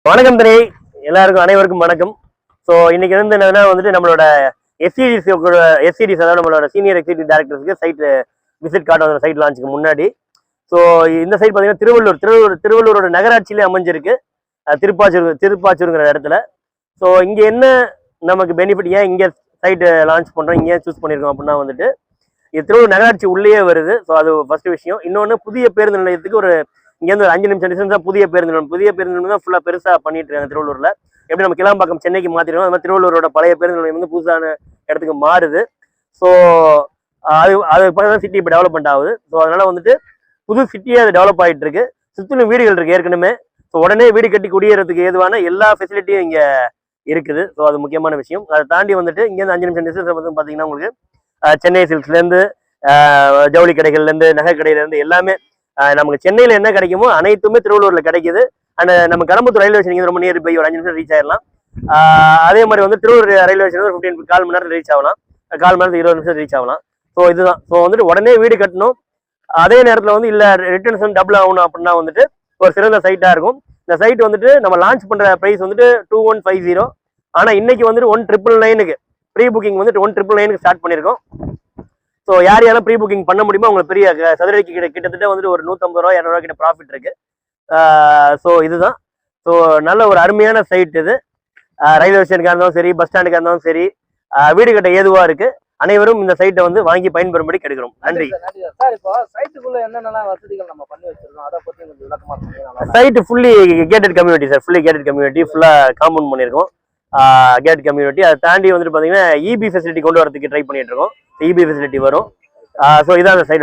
வணக்கம் திரை எல்லாருக்கும் அனைவருக்கும் வணக்கம். ஸோ இன்னைக்கு என்னன்னா வந்துட்டு நம்மளோட எஸ்சிடிஸ் அதாவது நம்மளோட சீனியர் எக்ஸிக்யூட்டிவ் டைரக்டர்ஸ்க்கு சைட் விசிட் கார்டு வந்து சைட் லான்ச்சுக்கு முன்னாடி. ஸோ இந்த சைட் பார்த்தீங்கன்னா திருவள்ளூரோட நகராட்சியிலே அமைஞ்சிருக்கு, திருப்பாச்சூருங்கிற இடத்துல. ஸோ இங்கே என்ன நமக்கு பெனிஃபிட், ஏன் இங்கே சைட் லான்ச் பண்ணுறோம், இங்கே ஏன் சூஸ் பண்ணியிருக்கோம் அப்படின்னா வந்துட்டு இது திருவள்ளூர் நகராட்சி உள்ளே வருது. ஸோ அது ஃபர்ஸ்ட் விஷயம். இன்னொன்று புதிய பேருந்து நிலையத்துக்கு இங்கேருந்து ஒரு 5 நிமிஷம் டிஸ்டன்ஸ் தான் புதிய பேருந்து நிலையம் தான் ஃபுல்லாக பெருசாக பண்ணிட்டு இருக்காங்க திருவள்ளூரில். எப்படி நம்ம கிளாம்பாக்கம் சென்னைக்கு மாற்றிருக்கோம், அது மாதிரி திருவள்ளூரோட பழைய பேருந்து நிலையம் வந்து புதுசான இடத்துக்கு மாறுது. ஸோ அது பார்த்தீங்கன்னா சிட்டி இப்போ டெவலப்மெண்ட் ஆகுது. ஸோ அதனால வந்துட்டு புது சிட்டியாக அது டெவலப் ஆகிட்டு இருக்கு. சுற்றிலும் வீடுகள் இருக்கு ஏற்கனவே. ஸோ உடனே வீடு கட்டி குடியேறதுக்கு ஏதுவான எல்லா ஃபெசிலிட்டியும் இங்கே இருக்குது. ஸோ அது முக்கியமான விஷயம். அதை தாண்டி வந்துட்டு இங்கேருந்து 5 நிமிஷம் டிஸ்டன்ஸ் வந்து பார்த்தீங்கன்னா உங்களுக்கு சென்னை சில்க்ஸ்லேருந்து ஜவுளி கடைகள்லேருந்து நகை கடையிலேருந்து எல்லாமே நமக்கு சென்னையில் என்ன கிடைக்குமோ அனைத்துமே திருவள்ளூரில் கிடைக்குது. அண்ட் நம்ம கடம்பத்தூர் ரயில்வே ஸ்டேஷன் ரொம்ப நியர் பை, ஒரு 5 நிமிஷம் ரீச் ஆயிடலாம். அதே மாதிரி வந்து திருவள்ளூர் ரயில்வே ஸ்டேஷன் ஒரு 15 மணி நேரத்தில் ரீச் ஆகலாம், 1/4 மணி நேரத்துக்கு 20 நிமிஷம் ரீச் ஆகலாம். ஸோ இதுதான். ஸோ வந்துட்டு உடனே வீடு கட்டணும், அதே நேரத்தில் வந்து இல்லை ரிட்டர்ன்ஸ் வந்து டபுள் ஆகணும் அப்படின்னா வந்துட்டு ஒரு சிறந்த சைட்டாக இருக்கும். இந்த சைட் வந்துட்டு நம்ம லான்ச் பண்ணுற ப்ரைஸ் வந்துட்டு 2150. ஆனால் இன்னைக்கு வந்துட்டு 1999க்கு ப்ரீ புக்கிங் வந்துட்டு 1999க்கு ஸ்டார்ட் பண்ணியிருக்கோம். ஸோ யாரையாலும் ப்ரீ புக்கிங் பண்ண முடியுமோ அவங்களுக்கு பெரிய சதுரடிக்கு கிட்டத்தட்ட வந்துட்டு ஒரு 150 ரூபா 200 ரூபா கிட்ட ப்ராஃபிட் இருக்கு. ஸோ இதுதான். ஸோ நல்ல ஒரு அருமையான சைட் இது. ரயில்வே ஸ்டேஷனுக்காக இருந்தாலும் சரி, பஸ் ஸ்டாண்டுக்காக இருந்தாலும் சரி, வீடு கட்ட ஏதுவா இருக்கு. அனைவரும் இந்த சைட்டை வந்து வாங்கி பயன்பெறும்படி கேட்கிறோம். நன்றி. Site fully gated community sir, fully gated community, ஃபுல்லா காம்பவுண்ட் பண்ணியிருக்கோம். Gate community. அதை தாண்டி வந்துட்டு பார்த்தீங்கன்னா இபி ஃபெசிலிட்டி கொண்டு வரதுக்கு ட்ரை பண்ணிட்டு இருக்கோம். இபி ஃபெசிலிட்டி வரும். ஸோ இதான் அந்த சைடு.